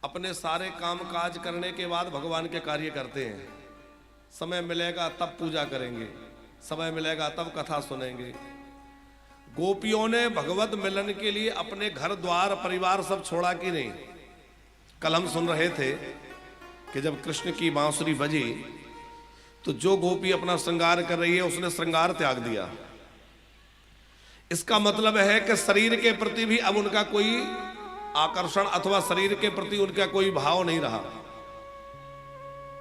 अपने सारे काम काज करने के बाद भगवान के कार्य करते हैं। समय मिलेगा तब पूजा करेंगे, समय मिलेगा तब कथा सुनेंगे। गोपियों ने भगवत मिलन के लिए अपने घर द्वार परिवार सब छोड़ा कि नहीं? कल हम सुन रहे थे कि जब कृष्ण की बांसुरी बजी तो जो गोपी अपना श्रृंगार कर रही है उसने श्रृंगार त्याग दिया। इसका मतलब है कि शरीर के प्रति भी अब उनका कोई आकर्षण अथवा शरीर के प्रति उनका कोई भाव नहीं रहा,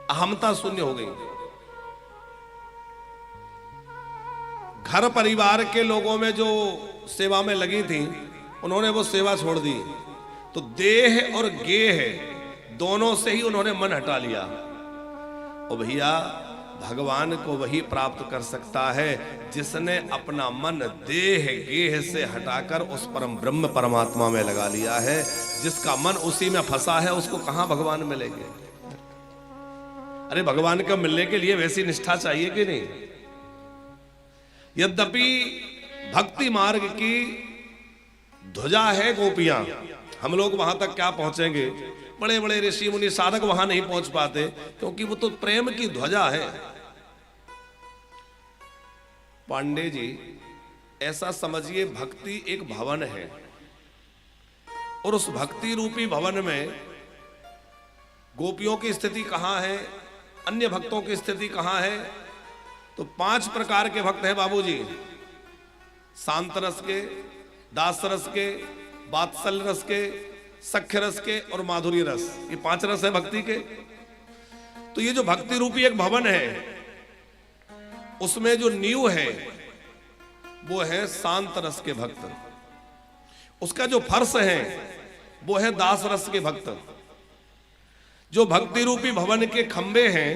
अहमता शून्य हो गई। घर परिवार के लोगों में जो सेवा में लगी थी उन्होंने वो सेवा छोड़ दी, तो देह और गेह दोनों से ही उन्होंने मन हटा लिया। और भैया भगवान को वही प्राप्त कर सकता है जिसने अपना मन देह गेह से हटाकर उस परम ब्रह्म परमात्मा में लगा लिया है। जिसका मन उसी में फंसा है उसको कहां भगवान मिलेंगे? अरे भगवान को मिलने के लिए वैसी निष्ठा चाहिए कि नहीं? यद्यपि भक्ति मार्ग की ध्वजा है गोपियां, हम लोग वहां तक क्या पहुंचेंगे? बड़े बड़े ऋषि मुनि साधक वहां नहीं पहुंच पाते क्योंकि वो तो प्रेम की ध्वजा है। पांडे जी, ऐसा समझिए भक्ति एक भवन है और उस भक्ति रूपी भवन में गोपियों की स्थिति कहां है, अन्य भक्तों की स्थिति कहां है? तो 5 प्रकार के भक्त हैं बाबूजी। शांत रस के, दास रस के, वात्सल रस के, सख्य रस के और माधुर्य रस, ये 5 रस है भक्ति के। तो ये जो भक्ति रूपी एक भवन है उसमें जो नींव है वो है शांत रस के भक्त, उसका जो फर्श है वो है दास रस के भक्त, जो भक्ति रूपी भवन के खंबे हैं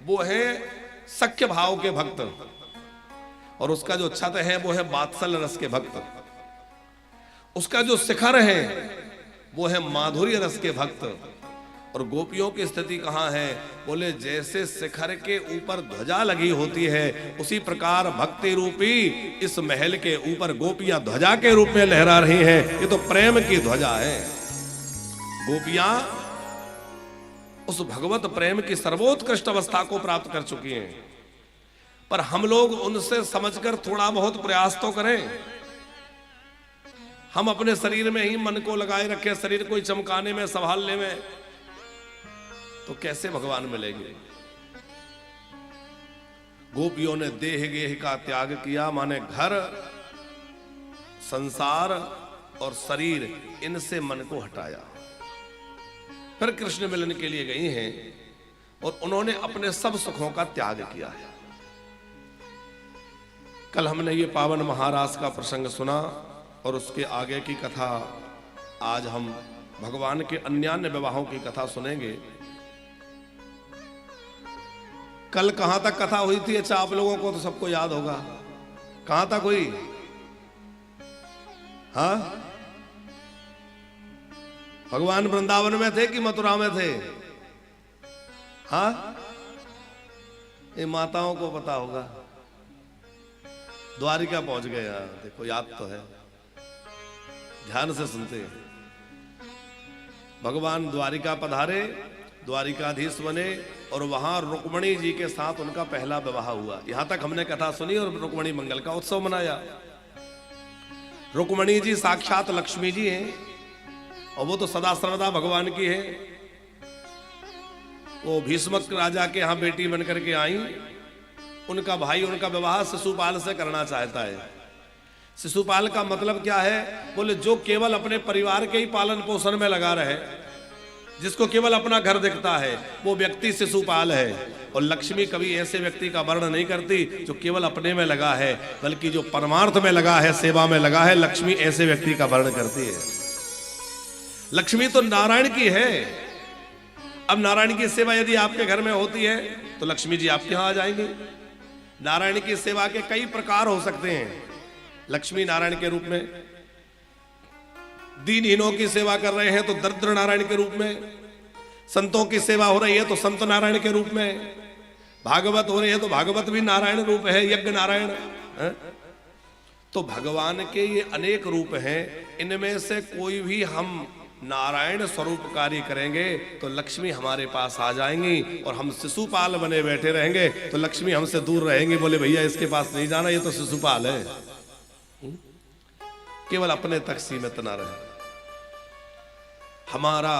वो है सख्य भाव के भक्त, और उसका जो छत है वो है वात्सल रस के भक्त, उसका जो शिखर है वो है माधुर्य रस के भक्त। और गोपियों की स्थिति कहां है? बोले जैसे शिखर के ऊपर ध्वजा लगी होती है उसी प्रकार भक्ति रूपी इस महल के ऊपर गोपियां ध्वजा के रूप में लहरा रही हैं। ये तो प्रेम की ध्वजा है। गोपियां उस भगवत प्रेम की सर्वोत्कृष्ट अवस्था को प्राप्त कर चुकी हैं, पर हम लोग उनसे समझकर थोड़ा बहुत प्रयास तो करें। हम अपने शरीर में ही मन को लगाए रखें, शरीर को चमकाने में, संभालने में, तो कैसे भगवान मिलेंगे? गोपियों ने देह गेह का त्याग किया, माने घर, संसार और शरीर, इनसे मन को हटाया। फिर कृष्ण मिलन के लिए गई हैं और उन्होंने अपने सब सुखों का त्याग किया है। कल हमने ये पावन महारास का प्रसंग सुना और उसके आगे की कथा आज हम भगवान के अन्यान्य विवाहों की कथा सुनेंगे। कल कहां तक कथा हुई थी? अच्छा, आप लोगों को तो सबको याद होगा। कहां तक हुई? हाँ, भगवान वृंदावन में थे कि मथुरा में थे? हाँ, ये माताओं को पता होगा। द्वारिका पहुंच गए। यार देखो, याद तो है, ध्यान से सुनते हैं। भगवान द्वारिका पधारे, द्वारिकाधीश बने और वहां रुक्मणी जी के साथ उनका पहला विवाह हुआ। यहां तक हमने कथा सुनी और रुक्मणी मंगल का उत्सव मनाया। रुक्मणी जी साक्षात लक्ष्मी जी हैं और वो तो सदा सर्वदा भगवान की है। वो भीष्मक राजा के यहां बेटी बनकर के आई। उनका भाई उनका विवाह शिशुपाल से करना चाहता है। शिशुपाल का मतलब क्या है? बोले जो केवल अपने परिवार के ही पालन पोषण में लगा रहे, जिसको केवल अपना घर दिखता है, वो व्यक्ति शिशुपाल है। और लक्ष्मी कभी ऐसे व्यक्ति का वर्णन नहीं करती जो केवल अपने में लगा है, बल्कि जो परमार्थ में लगा है, सेवा में लगा है, लक्ष्मी ऐसे व्यक्ति का वर्णन करती है। लक्ष्मी तो नारायण की है। अब नारायण की सेवा यदि आपके घर में होती है तो लक्ष्मी जी आपके यहां आ जाएंगे। नारायण की सेवा के कई प्रकार हो सकते हैं। लक्ष्मी नारायण के रूप में, दीनहीनों की सेवा कर रहे हैं तो दरिद्र नारायण के रूप में, संतों की सेवा हो रही है तो संत नारायण के रूप में, भागवत हो रही है तो भागवत भी नारायण रूप है, यज्ञ नारायण है? तो भगवान के ये अनेक रूप हैं। इनमें से कोई भी हम नारायण स्वरूप कार्य करेंगे तो लक्ष्मी हमारे पास आ जाएंगी, और हम शिशुपाल बने बैठे रहेंगे तो लक्ष्मी हमसे दूर रहेंगी। बोले भैया इसके पास नहीं जाना, ये तो शिशुपाल है। केवल अपने तक सीमित ना रहे। हमारा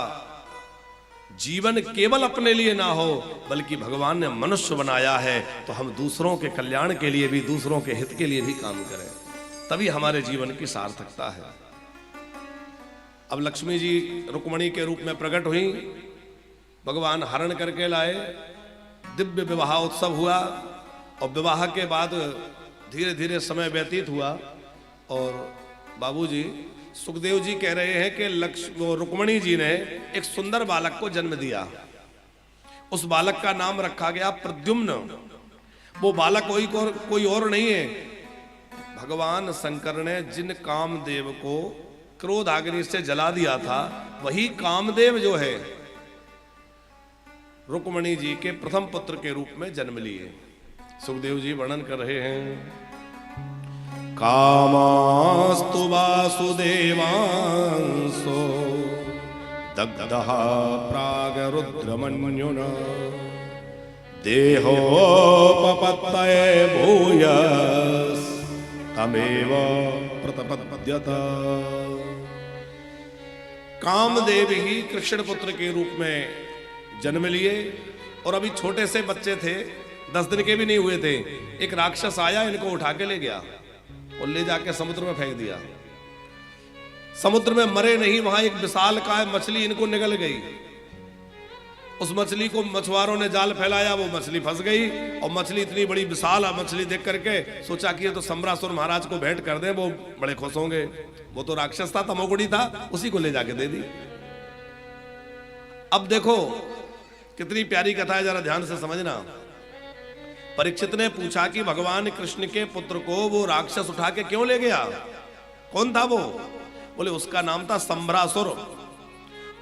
जीवन केवल अपने लिए ना हो, बल्कि भगवान ने मनुष्य बनाया है तो हम दूसरों के कल्याण के लिए भी, दूसरों के हित के लिए भी काम करें, तभी हमारे जीवन की सार्थकता है। अब लक्ष्मी जी रुक्मणी के रूप में प्रकट हुई, भगवान हरण करके लाए, दिव्य विवाह उत्सव हुआ, और विवाह के बाद धीरे धीरे समय व्यतीत हुआ, और बाबूजी सुखदेव जी कह रहे हैं कि रुक्मणी जी ने एक सुंदर बालक को जन्म दिया। उस बालक का नाम रखा गया प्रद्युम्न। वो बालक कोई और नहीं है, भगवान शंकर ने जिन कामदेव को क्रोध अग्नि से जला दिया था, वही कामदेव जो है रुक्मणी जी के प्रथम पुत्र के रूप में जन्म लिए। सुखदेव जी वर्णन कर रहे हैं, कामास्तु वासुदेवांसो दग्धः प्रागरुद्रमन्युना देहोपपत्तये भूयस् तमेव प्रतपद्यत। कामदेव ही कृष्ण पुत्र के रूप में जन्म लिए, और अभी छोटे से बच्चे थे, 10 दिन के भी नहीं हुए थे। एक राक्षस आया, इनको उठा के ले गया और ले जाके समुद्र में फेंक दिया। समुद्र में मरे नहीं, वहां एक विशालकाय मछली इनको निगल गई। उस मछली को मछुआरों ने जाल फैलाया, वो मछली फंस गई, और मछली इतनी बड़ी विशाल मछली देख करके सोचा कि ये तो सम्रासुर महाराज को भेंट कर दें, वो बड़े खुश होंगे। वो तो राक्षस था, तमोगुणी था, उसी को ले जाके दे दी। अब देखो कितनी प्यारी कथा है, जरा ध्यान से समझना। परीक्षित ने पूछा कि भगवान कृष्ण के पुत्र को वो राक्षस उठा के क्यों ले गया, कौन था वो? बोले उसका नाम था सम्भ्रासुर।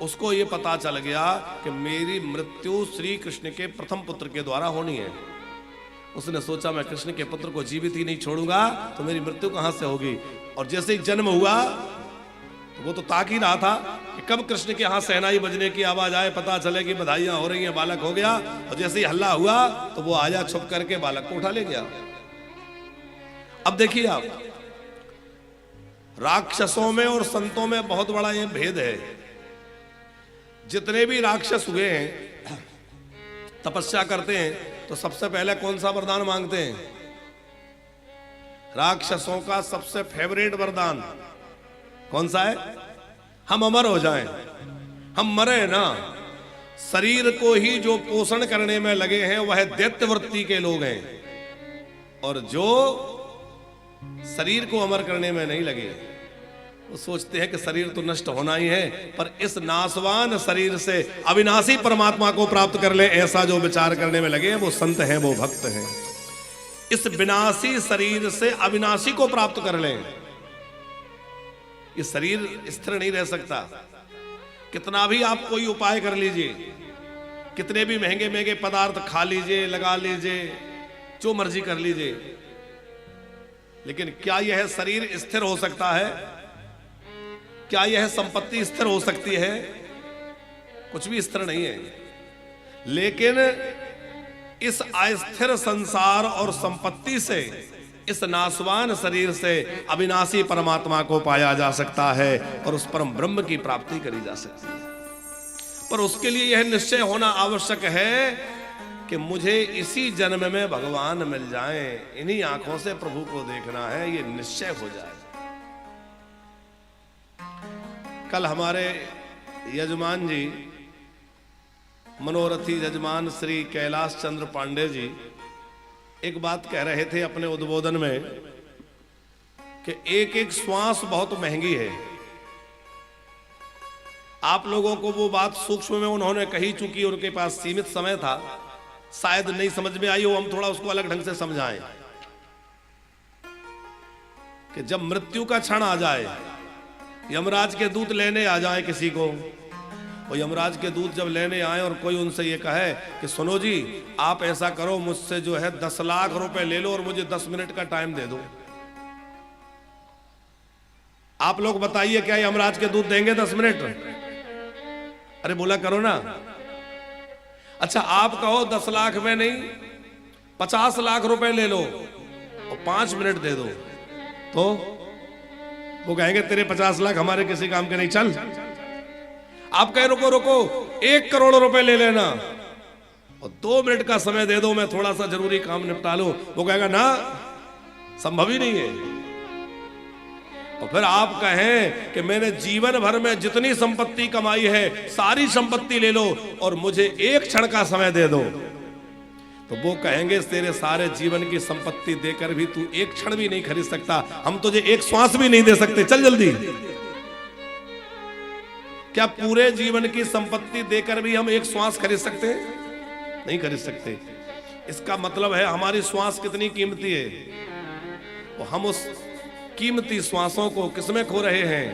उसको ये पता चल गया कि मेरी मृत्यु श्री कृष्ण के प्रथम पुत्र के द्वारा होनी है। उसने सोचा मैं कृष्ण के पुत्र को जीवित ही नहीं छोड़ूंगा तो मेरी मृत्यु कहां से होगी। और जैसे ही जन्म हुआ तो वो तो ताक ही रहा था कि कब कृष्ण के यहां सहनाई बजने की आवाज आए, पता चले कि बधाइयां हो रही हैं, बालक हो गया। और जैसे ही हल्ला हुआ तो वो आया, छुप करके बालक को उठा ले गया। अब देखिए आप, राक्षसों में और संतों में बहुत बड़ा ये भेद है। जितने भी राक्षस हुए हैं, तपस्या करते हैं, तो सबसे पहले कौन सा वरदान मांगते हैं? राक्षसों का सबसे फेवरेट वरदान कौन सा है? हम अमर हो जाएं, हम मरे ना। शरीर को ही जो पोषण करने में लगे हैं वह दैत्य वृत्ति के लोग हैं, और जो शरीर को अमर करने में नहीं लगे वो सोचते हैं कि शरीर तो नष्ट होना ही है, पर इस नाशवान शरीर से अविनाशी परमात्मा को प्राप्त कर ले, ऐसा जो विचार करने में लगे हैं वो संत हैं, वो भक्त हैं। इस विनाशी शरीर से अविनाशी को प्राप्त कर लें। ये शरीर स्थिर नहीं रह सकता। कितना भी आप कोई उपाय कर लीजिए, कितने भी महंगे महंगे पदार्थ खा लीजिए, लगा लीजिए, जो मर्जी कर लीजिए, लेकिन क्या यह शरीर स्थिर हो सकता है? क्या यह संपत्ति स्थिर हो सकती है? कुछ भी स्थिर नहीं है। लेकिन इस अस्थिर संसार और संपत्ति से, इस नाशवान शरीर से अविनाशी परमात्मा को पाया जा सकता है और उस परम ब्रह्म की प्राप्ति करी जा सकती है। पर उसके लिए यह निश्चय होना आवश्यक है कि मुझे इसी जन्म में भगवान मिल जाएं, इन्हीं आंखों से प्रभु को देखना है, ये निश्चय हो जाए। कल हमारे यजमान जी, मनोरथी यजमान श्री कैलाश चंद्र पांडे जी एक बात कह रहे थे अपने उद्बोधन में कि एक एक श्वास बहुत महंगी है। आप लोगों को वो बात सूक्ष्म में उन्होंने कही, चूंकि उनके पास सीमित समय था, शायद नहीं समझ में आई हो, हम थोड़ा उसको अलग ढंग से समझाएं कि जब मृत्यु का क्षण आ जाए, यमराज के दूत लेने आ जाए किसी को, और यमराज के दूत जब लेने आए और कोई उनसे ये कहे कि सुनो जी, आप ऐसा करो, मुझसे जो है 10 लाख रुपए ले लो और मुझे 10 मिनट का टाइम दे दो। आप लोग बताइए क्या यमराज के दूत देंगे 10 मिनट? अरे बोला करो ना। अच्छा आप कहो 10 लाख में नहीं 50 लाख रुपए ले लो और 5 मिनट दे दो, तो वो कहेंगे तेरे 50 लाख हमारे किसी काम के नहीं, चल। आप कहे रुको रुको 1 करोड़ रुपए ले लेना और 2 मिनट का समय दे दो, मैं थोड़ा सा जरूरी काम निपटा लूं, वो कहेगा ना, संभव ही नहीं है। और फिर आप कहें कि मैंने जीवन भर में जितनी संपत्ति कमाई है सारी संपत्ति ले लो और मुझे 1 क्षण का समय दे दो, तो वो कहेंगे तेरे सारे जीवन की संपत्ति देकर भी तू 1 क्षण भी नहीं खरीद सकता, हम तुझे 1 श्वास भी नहीं दे सकते, चल जल्दी। क्या पूरे जीवन की संपत्ति देकर भी हम 1 श्वास खरीद सकते हैं? नहीं खरीद सकते। इसका मतलब है हमारी श्वास कितनी कीमती है, तो हम उस कीमती श्वासों को किसमें खो रहे हैं?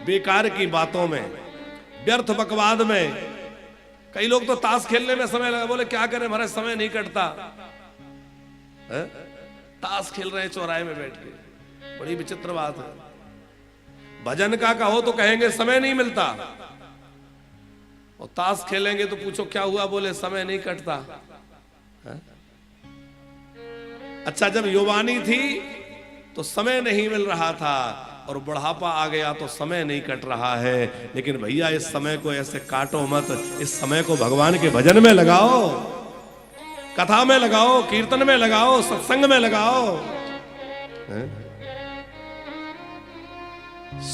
बेकार की बातों में, व्यर्थ बकवाद में। कई लोग तो ताश खेलने में समय लगा, बोले क्या करें हमारा समय नहीं कटता है? ताश खेल रहे हैं चौराहे में बैठ के, बड़ी विचित्र बात है। भजन का कहो तो कहेंगे समय नहीं मिलता, और ताश खेलेंगे तो पूछो क्या हुआ, बोले समय नहीं कटता है? अच्छा जब युवानी थी तो समय नहीं मिल रहा था, और बुढ़ापा आ गया तो समय नहीं कट रहा है। लेकिन भैया इस समय को ऐसे काटो मत, इस समय को भगवान के भजन में लगाओ, कथा में लगाओ, कीर्तन में लगाओ, सत्संग में लगाओ।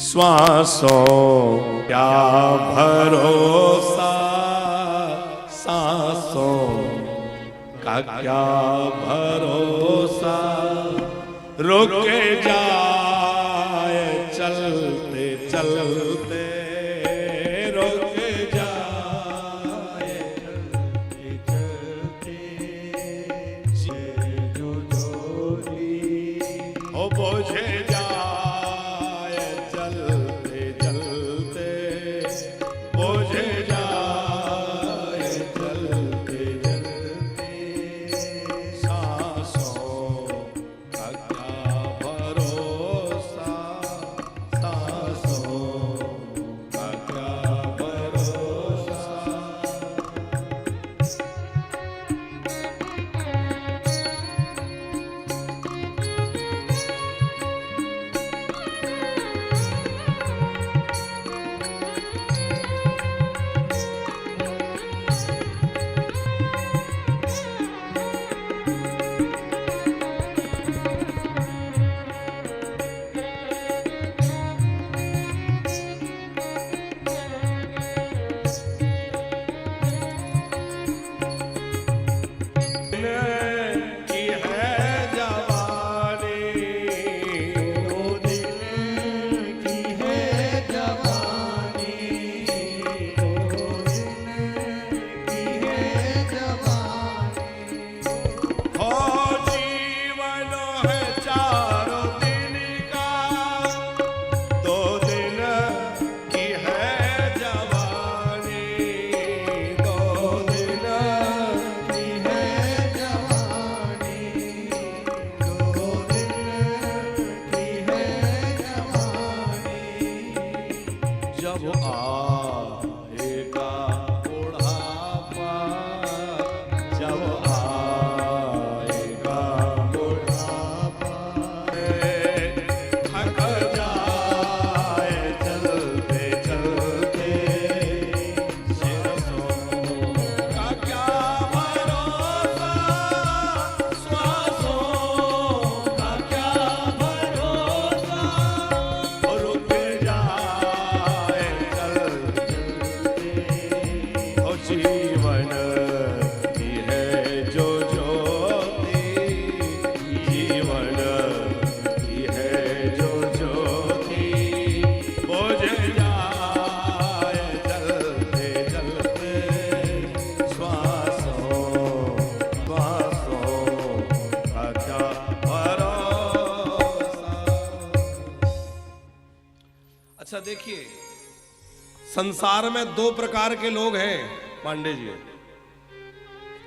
श्वासों क्या भरोसा, सांसों का क्या भरोसा, रुक जाए चलते चलते, रुक जाए चलते चलते, जो जोरी हो बुझे जाए चलते चलते, बुझे जाए चलते चलते, सांसों का क्या भरोसा, सांसों का क्या भरोसा। की है जवानी, दो दिन की है जवानी, दो दिन की है जवानी, हो जीवन है 4 दिन का, 2 दिन की है जवानी, 2 दिन की है जवानी, 2 दिन की है जवानी। जब आएगा बुढ़ापा, जब आएगा बुढ़ापा, थक जाए चलते चलते, सांसों का क्या भरोसा, श्वासों का क्या भरोसा, रुक जाए चलते चलते, ओ जीवन की है जो ज्योति, जीवन की है जो ज्योति, बुझ जाए चलते चलते, श्वासों श्वासों का क्या भरोसा। अच्छा देखिए, संसार में 2 प्रकार के लोग हैं पांडे जी।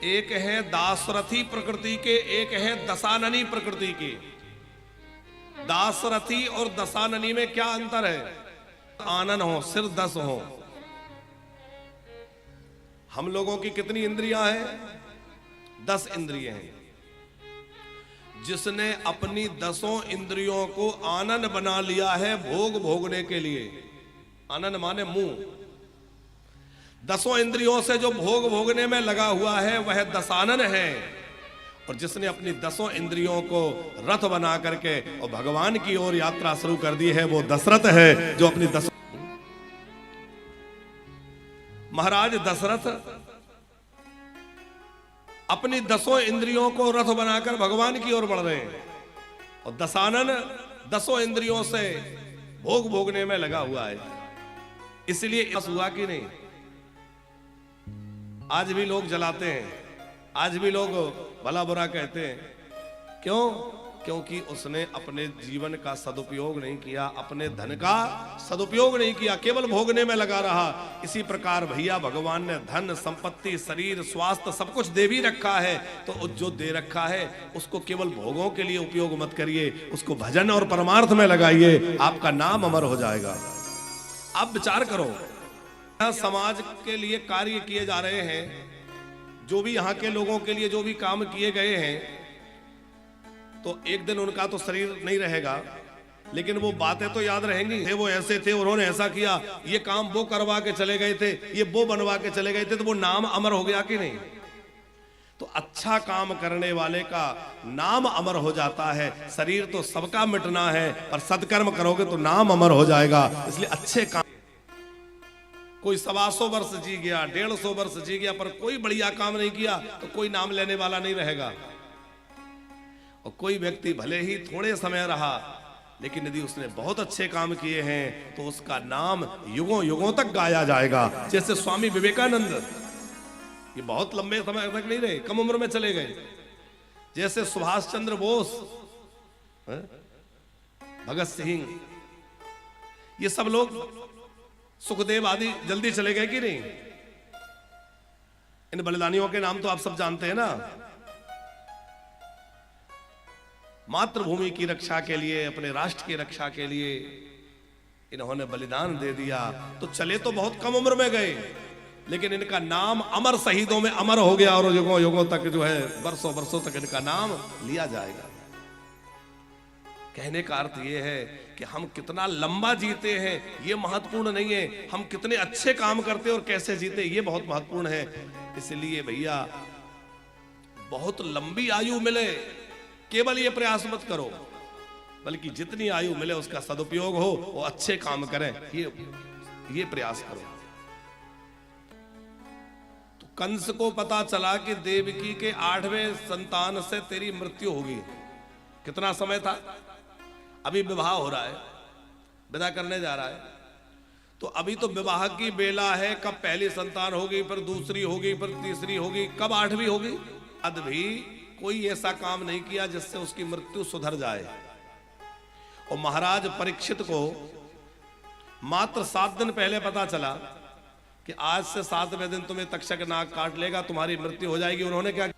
एक है दासरथी प्रकृति के, एक है दशाननी प्रकृति के। दासरथी और दशाननी में क्या अंतर है? आनन हो, सिर 10 हो। हम लोगों की कितनी इंद्रियां हैं? 10 इंद्रियां हैं। जिसने अपनी 10 इंद्रियों को आनन बना लिया है भोग भोगने के लिए, आनन माने मुंह, 10 इंद्रियों से जो भोग भोगने में लगा हुआ है वह दशानन है। और जिसने अपनी 10 इंद्रियों को रथ बना करके और भगवान की ओर यात्रा शुरू कर दी है वो दशरथ है, जो अपनी 10। महाराज दशरथ अपनी 10 इंद्रियों को रथ बनाकर भगवान की ओर बढ़ रहे हैं और दशानन 10 इंद्रियों से भोग भोगने में लगा हुआ है। इसलिए हुआ कि नहीं, आज भी लोग जलाते हैं, आज भी लोग भला बुरा कहते हैं। क्यों? क्योंकि उसने अपने जीवन का सदुपयोग नहीं किया, अपने धन का सदुपयोग नहीं किया, केवल भोगने में लगा रहा। इसी प्रकार भैया भगवान ने धन संपत्ति शरीर स्वास्थ्य सब कुछ दे भी रखा है, तो जो दे रखा है उसको केवल भोगों के लिए उपयोग मत करिए, उसको भजन और परमार्थ में लगाइए, आपका नाम अमर हो जाएगा। अब विचार करो, समाज के लिए कार्य किए जा रहे हैं, जो भी यहाँ के लोगों के लिए जो भी काम किए गए हैं, तो एक दिन उनका तो शरीर नहीं रहेगा, लेकिन वो बातें तो याद रहेंगी। वो ऐसे थे, उन्होंने ऐसा किया, ये काम वो करवा के चले गए थे, ये वो बनवा के चले गए थे, तो वो नाम अमर हो गया कि नहीं? तो अच्छा काम करने वाले का नाम अमर हो जाता है। शरीर तो सबका मिटना है, पर सत्कर्म करोगे तो नाम अमर हो जाएगा। इसलिए अच्छे काम, कोई 125 वर्ष जी गया, 150 वर्ष जी गया, पर कोई बढ़िया काम नहीं किया तो कोई नाम लेने वाला नहीं रहेगा। और कोई व्यक्ति भले ही थोड़े समय रहा, लेकिन यदि उसने बहुत अच्छे काम किए हैं तो उसका नाम युगों युगों तक गाया जाएगा। जैसे स्वामी विवेकानंद, ये बहुत लंबे समय तक नहीं रहे, कम उम्र में चले गए। जैसे सुभाष चंद्र बोस, भगत सिंह, ये सब लोग, सुखदेव आदि जल्दी चले गए कि नहीं? इन बलिदानियों के नाम तो आप सब जानते हैं ना। मातृभूमि की रक्षा के लिए, अपने राष्ट्र की रक्षा के लिए इन्होंने बलिदान दे दिया। तो चले तो बहुत कम उम्र में गए, लेकिन इनका नाम अमर शहीदों में अमर हो गया, और युगों युगों तक जो है, वर्षों वर्षों तक इनका नाम लिया जाएगा। कहने का अर्थ यह है कि हम कितना लंबा जीते हैं ये महत्वपूर्ण नहीं है, हम कितने अच्छे काम करते और कैसे जीते ये बहुत महत्वपूर्ण है। इसलिए भैया बहुत लंबी आयु मिले, केवल ये प्रयास मत करो, बल्कि जितनी आयु मिले उसका सदुपयोग हो, वो अच्छे काम करें, ये प्रयास करो। तो कंस को पता चला कि देवकी के 8वें संतान से तेरी मृत्यु होगी। कितना समय था? अभी विवाह हो रहा है, विदा करने जा रहा है, तो अभी तो विवाह की बेला है। कब पहली संतान होगी, फिर दूसरी होगी, फिर तीसरी होगी, कब 8वीं होगी? अद भी कोई ऐसा काम नहीं किया जिससे उसकी मृत्यु सुधर जाए। और महाराज परीक्षित को मात्र 7 दिन पहले पता चला कि आज से 7वें दिन तुम्हें तक्षक नाग काट लेगा, तुम्हारी मृत्यु हो जाएगी। उन्होंने क्या?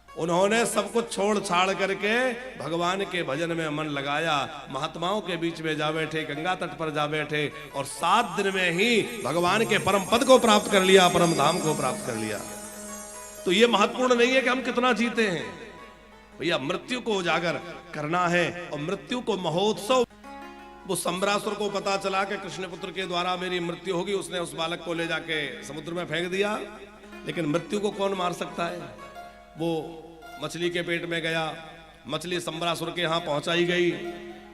उन्होंने सब कुछ छोड़ छाड़ करके भगवान के भजन में मन लगाया, महात्माओं के बीच में जा बैठे, गंगा तट पर जा बैठे, और 7 दिन में ही भगवान के परम पद को प्राप्त कर लिया, परम धाम को प्राप्त कर लिया। तो ये महत्वपूर्ण नहीं है कि हम कितना जीते हैं, भैया मृत्यु को उजागर करना है। और मृत्यु को महोत्सव, वो सम्रासुर को पता चला कि कृष्णपुत्र के द्वारा मेरी मृत्यु होगी, उसने उस बालक को ले जाके समुद्र में फेंक दिया। लेकिन मृत्यु को कौन मार सकता है? वो मछली के पेट में गया, मछली सम्रासुर के यहाँ पहुंचाई गई,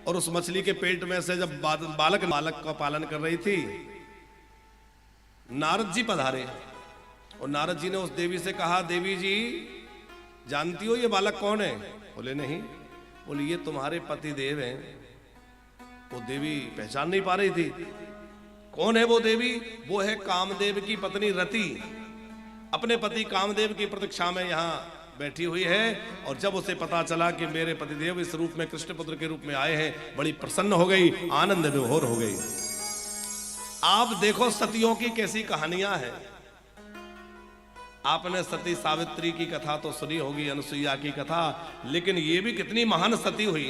और उस मछली के पेट में से जब बालक का पालन कर रही थी, नारद जी पधारे। और नारद जी ने उस देवी से कहा, देवी जी जानती हो ये बालक कौन है? बोले नहीं। बोले ये तुम्हारे पति देव हैं। वो देवी पहचान नहीं पा रही थी कौन है वो देवी। वो है कामदेव की पत्नी रति, अपने पति कामदेव की प्रतीक्षा में यहाँ बैठी हुई है। और जब उसे पता चला कि मेरे पतिदेव इस रूप में कृष्णपुत्र के रूप में आए हैं, बड़ी प्रसन्न हो गई, आनंद विभोर हो गई। आप देखो सतियों की कैसी कहानियां हैं। आपने सती सावित्री की कथा तो सुनी होगी, अनुसुईया की कथा, लेकिन ये भी कितनी महान सती हुई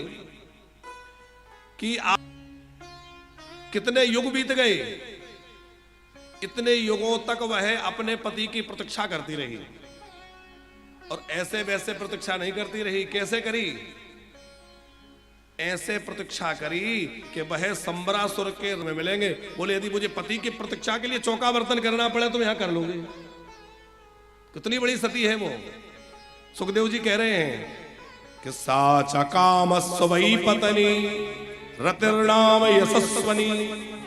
कितने युग बीत गए, इतने युगों तक वह अपने पति की प्रतीक्षा करती रही, और ऐसे वैसे प्रतीक्षा नहीं करती रही। कैसे करी? ऐसे प्रतीक्षा करी कि वह संबरासुर के में मिलेंगे। बोले यदि मुझे पति की प्रतीक्षा के लिए चौका बर्तन करना पड़े तो यहां कर लूंगी। कितनी बड़ी सती है वो। सुखदेव जी कह रहे हैं कि साचा काम स्वई पत्नी रतिर्नाम यशस्वनी,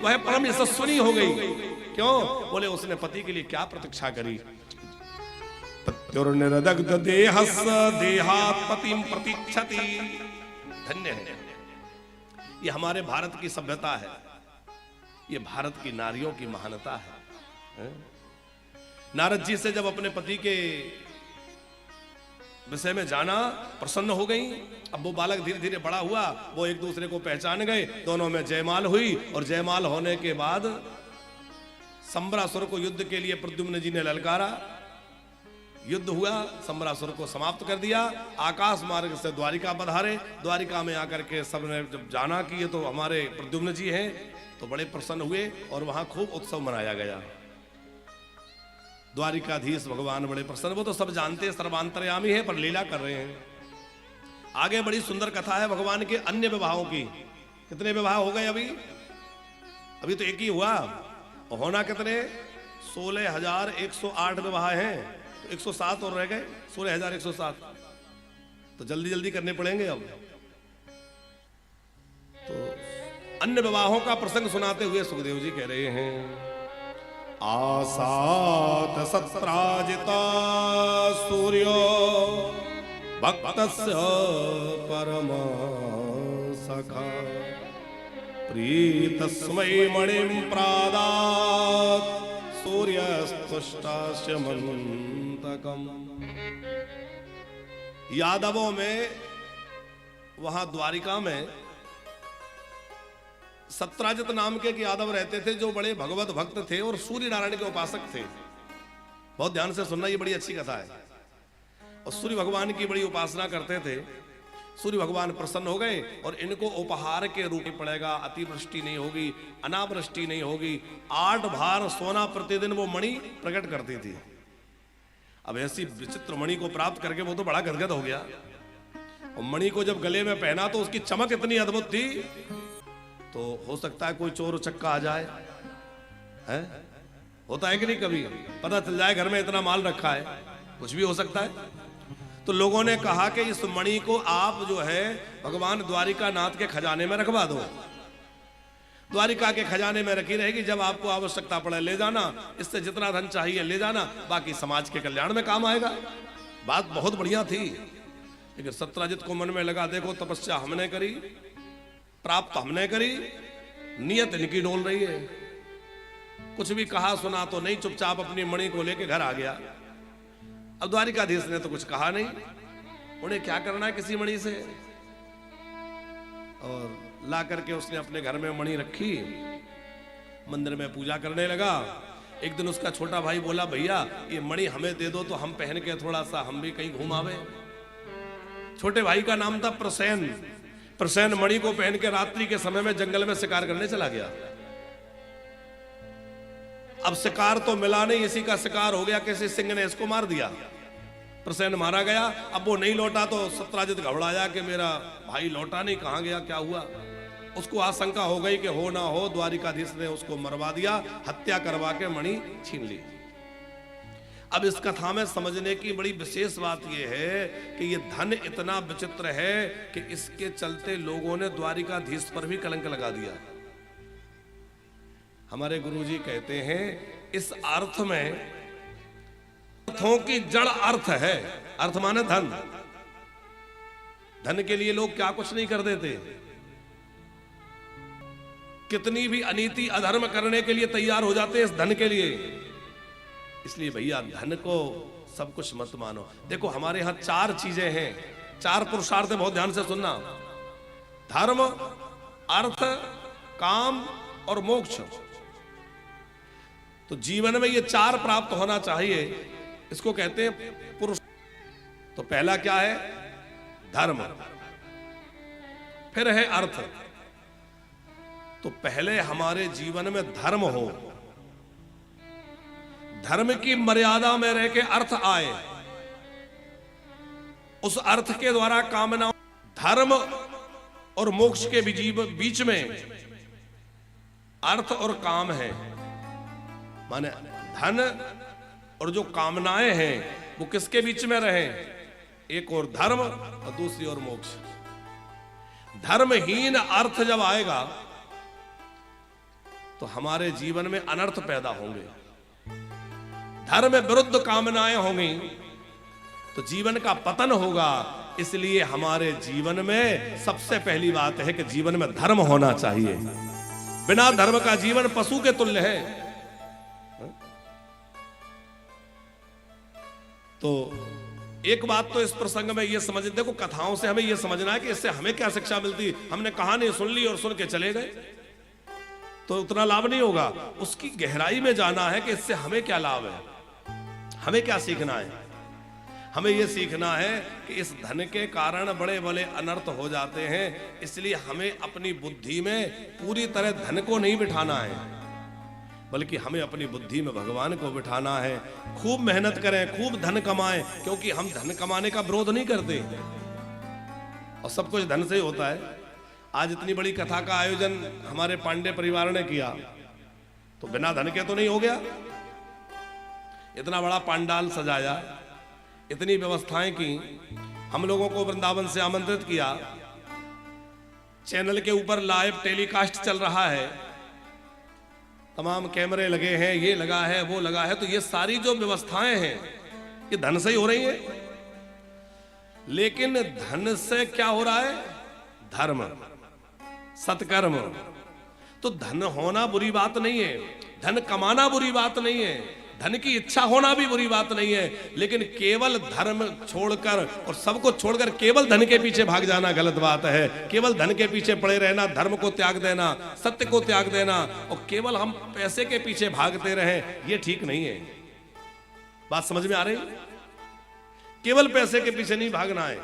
वह परम यशस्वनी हो गई। क्यों? बोले उसने पति के लिए क्या प्रतीक्षा करी। पत्युर्निरदग्ध देहस् देहात् पतिं प्रतीक्षति। धन्य है ये हमारे भारत की सभ्यता है, ये भारत की नारियों की महानता है। नारद जी से जब अपने पति के विषय में जाना, प्रसन्न हो गई। अब वो बालक धीरे धीरे बड़ा हुआ, वो एक दूसरे को पहचान गए, दोनों में जयमाल हुई, और जयमाल होने के बाद संबरासुर को युद्ध के लिए प्रद्युम्न जी ने ललकारा। युद्ध हुआ, संबरासुर को समाप्त कर दिया। आकाश मार्ग से द्वारिका पधारे। द्वारिका में आकर के सबने जब जाना कि ये तो हमारे प्रद्युम्न जी हैं, तो बड़े प्रसन्न हुए और वहां खूब उत्सव मनाया गया। द्वारिकाधीश भगवान बड़े प्रसन्न। वो तो सब जानते सर्वांतर्यामी है, पर लीला कर रहे हैं। आगे बड़ी सुंदर कथा है भगवान के अन्य विवाहों की। कितने विवाह हो गए अभी? अभी तो एक ही हुआ, होना कितने? 16,108 विवाह हैं, तो 107 और रह गए। 16,107 तो जल्दी जल्दी करने पड़ेंगे अब। तो अन्य विवाहों का प्रसंग सुनाते हुए सुखदेव जी कह रहे हैं, आसात सत्राजिता सूर्यो भक्तस्य परम सखा प्रीतस्मै मणिं प्रादात् सूर्यस्तुष्टास्य मन्तकम्। यादवों में वहां द्वारिका में सत्राजित नाम के एक यादव रहते थे, जो बड़े भगवत भक्त थे और सूर्य नारायण के उपासक थे। बहुत ध्यान से सुनना, ये बड़ी अच्छी कथा है। और सूर्य भगवान की बड़ी उपासना करते थे। सूर्य भगवान प्रसन्न हो गए और इनको उपहार के रूप में पड़ेगा, अतिवृष्टि नहीं होगी, अनावृष्टि नहीं होगी। 8 भार सोना प्रतिदिन वो मणि प्रकट करती थी। अब ऐसी विचित्र मणि को प्राप्त करके वो तो बड़ा गदगद हो गया। और मणि को जब गले में पहना तो उसकी चमक इतनी अद्भुत थी, तो हो सकता है कोई चोर उचक्का आ जाए, है? होता है कि नहीं? कभी पता चल जाए घर में इतना माल रखा है, कुछ भी हो सकता है। तो लोगों ने कहा कि इस मणि को आप जो है भगवान द्वारिका नाथ के खजाने में रखवा दो। द्वारिका के खजाने में रखी रहेगी, जब आपको आवश्यकता पड़े ले जाना, इससे जितना धन चाहिए ले जाना, बाकी समाज के कल्याण में काम आएगा। बात बहुत बढ़िया थी, लेकिन सत्राजित को मन में लगा, देखो तपस्या हमने करी, प्राप्त हमने करी, नियत इनकी डोल रही है। कुछ भी कहा सुना तो नहीं, चुपचाप अपनी मणि को लेके घर आ गया। अब द्वारिकाधीश ने तो कुछ कहा नहीं, उन्हें क्या करना है किसी मणि से। और ला करके उसने अपने घर में मणि रखी, मंदिर में पूजा करने लगा। एक दिन उसका छोटा भाई बोला, भैया ये मणि हमें दे दो तो हम पहन के थोड़ा सा हम भी कहीं घूम आवे। छोटे भाई का नाम था प्रसेन। प्रसेन मणि को पहन के रात्रि के समय में जंगल में शिकार करने चला गया। अब शिकार तो मिला नहीं, इसी का शिकार हो गया, किसी सिंह ने इसको मार दिया। प्रसेन मारा गया। अब वो नहीं लौटा तो सत्राजित घबराया कि मेरा भाई लौटा नहीं, कहां गया, क्या हुआ। उसको आशंका हो गई कि हो ना हो द्वारिकाधीश ने उसको मरवा दिया, हत्या करवा के मणि छीन ली। अब इस कथा में समझने की बड़ी विशेष बात यह है कि ये धन इतना विचित्र है कि इसके चलते लोगों ने द्वारिकाधीश पर भी कलंक लगा दिया। हमारे गुरुजी कहते हैं इस अर्थ में अर्थों की जड़ अर्थ है। अर्थ माने धन। धन के लिए लोग क्या कुछ नहीं कर देते, कितनी भी अनीति अधर्म करने के लिए तैयार हो जाते हैं इस धन के लिए। इसलिए भैया धन को सब कुछ मत मानो। देखो हमारे यहां 4 चीजें हैं, 4 पुरुषार्थ हैं, बहुत ध्यान से सुनना। धर्म, अर्थ, काम और मोक्ष। तो जीवन में ये 4 प्राप्त होना चाहिए, इसको कहते हैं पुरुष। तो पहला क्या है? धर्म, फिर है अर्थ, तो पहले हमारे जीवन में धर्म हो, धर्म की मर्यादा में रह के अर्थ आए, उस अर्थ के द्वारा कामना, धर्म और मोक्ष के बीच में अर्थ और काम है, माने धन और जो कामनाएं हैं वो किसके बीच में रहे? एक और धर्म और दूसरी ओर मोक्ष। धर्महीन अर्थ जब आएगा तो हमारे जीवन में अनर्थ पैदा होंगे, धर्म विरुद्ध कामनाएं होंगी तो जीवन का पतन होगा। इसलिए हमारे जीवन में सबसे पहली बात है कि जीवन में धर्म होना चाहिए। बिना धर्म का जीवन पशु के तुल्य है। तो एक बात तो इस प्रसंग में यह समझ, देखो कथाओं से हमें यह समझना है कि इससे हमें क्या शिक्षा मिलती। हमने कहानी सुन ली और सुन के चले गए तो उतना लाभ नहीं होगा। उसकी गहराई में जाना है कि इससे हमें क्या लाभ है, हमें क्या सीखना है। हमें यह सीखना है कि इस धन के कारण बड़े बड़े अनर्थ हो जाते हैं, इसलिए हमें अपनी बुद्धि में पूरी तरह धन को नहीं बिठाना है, बल्कि हमें अपनी बुद्धि में भगवान को बिठाना है। खूब मेहनत करें, खूब धन कमाएं, क्योंकि हम धन कमाने का विरोध नहीं करते और सब कुछ धन से ही होता है। आज इतनी बड़ी कथा का आयोजन हमारे पांडे परिवार ने किया तो बिना धन के तो नहीं हो गया। इतना बड़ा पंडाल सजाया, इतनी व्यवस्थाएं की, हम लोगों को वृंदावन से आमंत्रित किया, चैनल के ऊपर लाइव टेलीकास्ट चल रहा है, तमाम कैमरे लगे हैं, ये लगा है, वो लगा है। तो ये सारी जो व्यवस्थाएं हैं ये धन से ही हो रही है। लेकिन धन से क्या हो रहा है? धर्म, सत्कर्म। तो धन होना बुरी बात नहीं है, धन कमाना बुरी बात नहीं है, धन की इच्छा होना भी बुरी बात नहीं है, लेकिन केवल धर्म छोड़कर और सब कुछ छोड़कर केवल धन के पीछे भाग जाना गलत बात है। केवल धन के पीछे पड़े रहना, धर्म को त्याग देना, सत्य को त्याग देना और केवल हम पैसे के पीछे भागते रहें, ये ठीक नहीं है। बात समझ में आ रही? केवल पैसे के पीछे नहीं भागना है,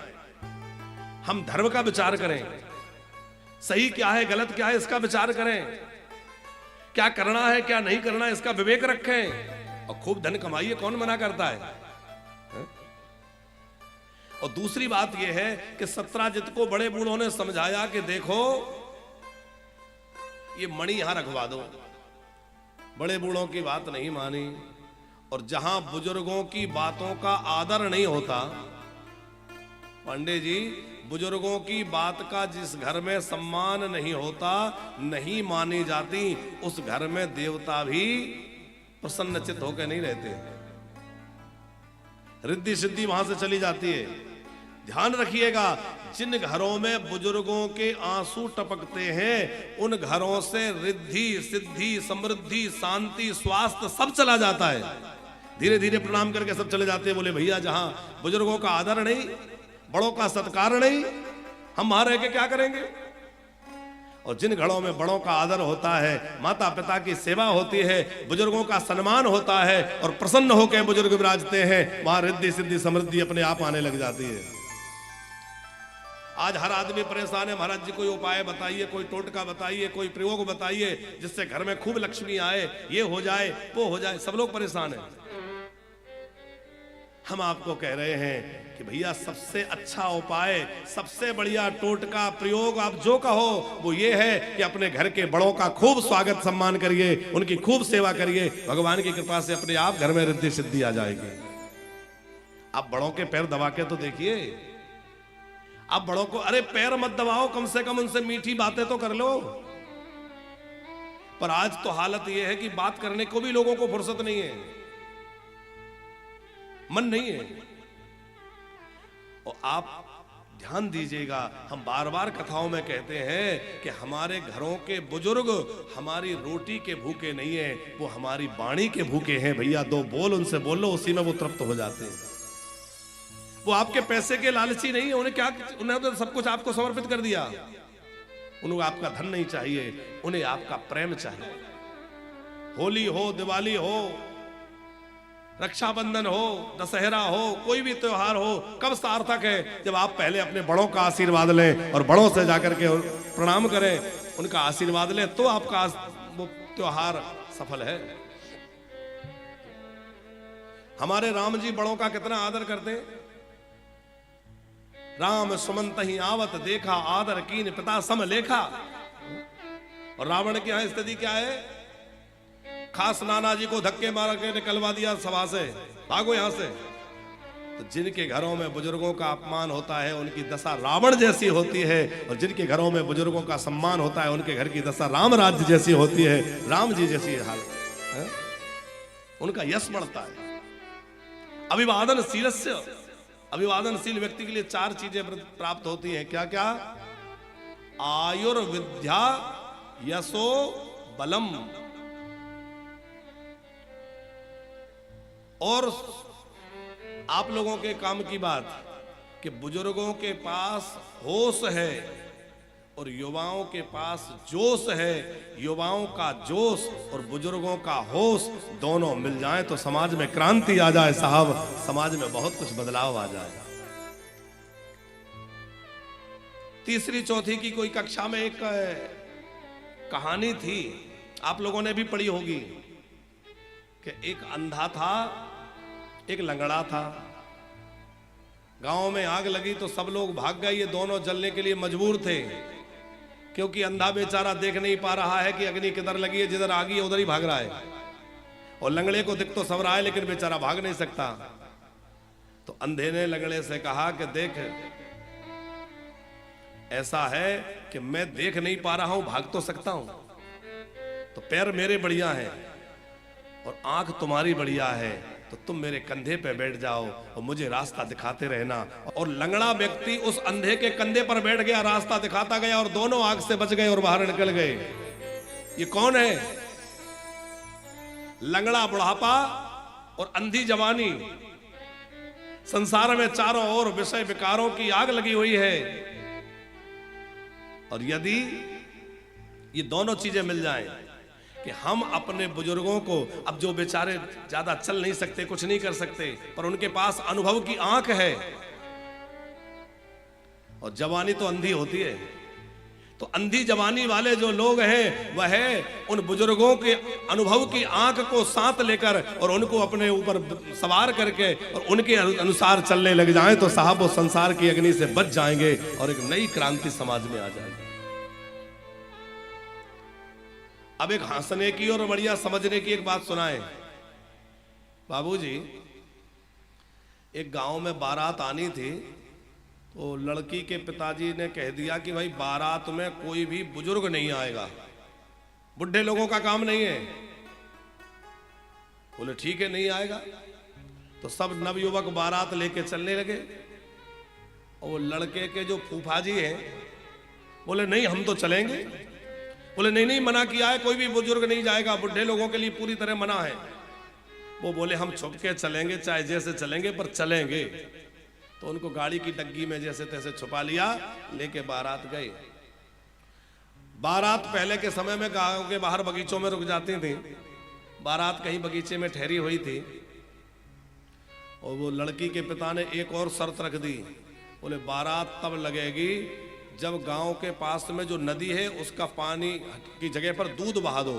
हम धर्म का विचार करें, सही क्या है गलत क्या है इसका विचार करें, क्या करना है क्या नहीं करना है इसका विवेक रखें और खूब धन कमाइए, कौन मना करता है? और दूसरी बात यह है कि सत्राजित को बड़े बूढ़ों ने समझाया कि देखो ये मणि यहां रखवा दो। बड़े बूढ़ों की बात नहीं मानी और जहां बुजुर्गों की बातों का आदर नहीं होता, पांडे जी, बुजुर्गों की बात का जिस घर में सम्मान नहीं होता, नहीं मानी जाती, उस घर में देवता भी प्रसन्नचित होकर नहीं रहते, रिद्धि सिद्धि वहां से चली जाती है। ध्यान रखिएगा, जिन घरों में बुजुर्गों के आंसू टपकते हैं उन घरों से रिद्धि सिद्धि समृद्धि शांति स्वास्थ्य सब चला जाता है। धीरे धीरे प्रणाम करके सब चले जाते हैं। बोले भैया जहां बुजुर्गों का आदर नहीं, बड़ों का सत्कार नहीं, हम वहां रह के क्या करेंगे? और जिन घरों में बड़ों का आदर होता है, माता पिता की सेवा होती है, बुजुर्गों का सम्मान होता है और प्रसन्न होकर बुजुर्ग विराजते हैं, वहां रिद्धि सिद्धि समृद्धि अपने आप आने लग जाती है। आज हर आदमी परेशान है, महाराज जी कोई उपाय बताइए, कोई टोटका बताइए, कोई प्रयोग बताइए जिससे घर में खूब लक्ष्मी आए, ये हो जाए वो हो जाए, सब लोग परेशान हैं। हम आपको कह रहे हैं कि भैया सबसे अच्छा उपाय, सबसे बढ़िया टोटका प्रयोग आप जो कहो वो ये है कि अपने घर के बड़ों का खूब स्वागत सम्मान करिए, उनकी खूब सेवा करिए, भगवान की कृपा से अपने आप घर में रिद्धि सिद्धि आ जाएगी। आप बड़ों के पैर दबा के तो देखिए, आप बड़ों को अरे पैर मत दबाओ, कम से कम उनसे मीठी बातें तो कर लो। पर आज तो हालत यह है कि बात करने को भी लोगों को फुर्सत नहीं है, मन नहीं है। और आप ध्यान दीजिएगा, हम बार बार कथाओं में कहते हैं कि हमारे घरों के बुजुर्ग हमारी रोटी के भूखे नहीं है, वो हमारी वाणी के भूखे हैं। भैया दो बोल उनसे बोल लो, उसी में वो तृप्त हो जाते हैं। वो आपके पैसे के लालची नहीं है, उन्हें क्या, उन्हें तो सब कुछ आपको समर्पित कर दिया। उन्हें आपका धन नहीं चाहिए, उन्हें आपका प्रेम चाहिए। होली हो, दिवाली हो, रक्षाबंधन हो, दशहरा हो, कोई भी त्योहार हो, कब सार्थक है? जब आप पहले अपने बड़ों का आशीर्वाद लें और बड़ों से जाकर के प्रणाम करें, उनका आशीर्वाद लें, तो आपका वो त्योहार सफल है। हमारे राम जी बड़ों का कितना आदर करते हैं। राम सुमंत ही आवत देखा, आदर कीन पिता सम लेखा। और रावण की यहां स्थिति क्या है? खास नाना जी को धक्के मार के निकलवा दिया सभा से, भागो यहां से। तो जिनके घरों में बुजुर्गों का अपमान होता है उनकी दशा रावण जैसी होती है, और जिनके घरों में बुजुर्गों का सम्मान होता है उनके घर की दशा राम राज्य जैसी होती है, राम जी जैसी हालत है। उनका यश बढ़ता है। अभिवादनशीलस्य, अभिवादनशील व्यक्ति के लिए 4 चीजें प्राप्त होती हैं। क्या क्या? आयुर्विद्या यशो बलम। और आप लोगों के काम की बात कि बुजुर्गों के पास होश है और युवाओं के पास जोश है। युवाओं का जोश और बुजुर्गों का होश दोनों मिल जाए तो समाज में क्रांति आ जाए साहब, समाज में बहुत कुछ बदलाव आ जाए। तीसरी चौथी की कोई कक्षा में एक कहानी थी, आप लोगों ने भी पढ़ी होगी, कि एक अंधा था, एक लंगड़ा था। गांव में आग लगी तो सब लोग भाग गए, ये दोनों जलने के लिए मजबूर थे, क्योंकि अंधा बेचारा देख नहीं पा रहा है कि अग्नि किधर लगी है, जिधर आगी है उधर ही भाग रहा है, और लंगड़े को दिख तो सब रहा है लेकिन बेचारा भाग नहीं सकता। तो अंधे ने लंगड़े से कहा कि देख, ऐसा है कि मैं देख नहीं पा रहा हूं, भाग तो सकता हूं, तो पैर मेरे बढ़िया हैं और आंख तुम्हारी बढ़िया है, तो तुम मेरे कंधे पे बैठ जाओ और मुझे रास्ता दिखाते रहना। और लंगड़ा व्यक्ति उस अंधे के कंधे पर बैठ गया, रास्ता दिखाता गया, और दोनों आग से बच गए और बाहर निकल गए। ये कौन है? लंगड़ा बुढ़ापा और अंधी जवानी। संसार में चारों ओर विषय विकारों की आग लगी हुई है, और यदि ये दोनों चीजें मिल जाएं कि हम अपने बुजुर्गों को, अब जो बेचारे ज्यादा चल नहीं सकते, कुछ नहीं कर सकते, पर उनके पास अनुभव की आंख है, और जवानी तो अंधी होती है, तो अंधी जवानी वाले जो लोग हैं वह उन बुजुर्गों के अनुभव की आंख को साथ लेकर और उनको अपने ऊपर सवार करके और उनके अनुसार चलने लग जाएं तो साहब वो संसार की अग्नि से बच जाएंगे और एक नई क्रांति समाज में आ जाएगी। अब एक हंसने की और बढ़िया समझने की एक बात सुनाए। बाबूजी, एक गांव में बारात आनी थी, तो लड़की के पिताजी ने कह दिया कि भाई बारात में कोई भी बुजुर्ग नहीं आएगा, बुढ़े लोगों का काम नहीं है। बोले ठीक है, नहीं आएगा। तो सब नवयुवक बारात लेके चलने लगे, और वो लड़के के जो फूफाजी हैं बोले नहीं हम तो चलेंगे। बोले नहीं नहीं, मना किया है, कोई भी बुजुर्ग नहीं जाएगा, बुढ़े लोगों के लिए पूरी तरह मना है। वो बोले हम छुप के चलेंगे, चाहे जैसे चलेंगे पर चलेंगे। तो उनको गाड़ी की डग्गी में जैसे तैसे छुपा लिया, लेके बारात गए। बारात पहले के समय में गांव के बाहर बगीचों में रुक जाती थी। बारात कहीं बगीचे में ठहरी हुई थी, और वो लड़की के पिता ने एक और शर्त रख दी। बोले बारात तब लगेगी जब गांव के पास में जो नदी है उसका पानी की जगह पर दूध बहा दो।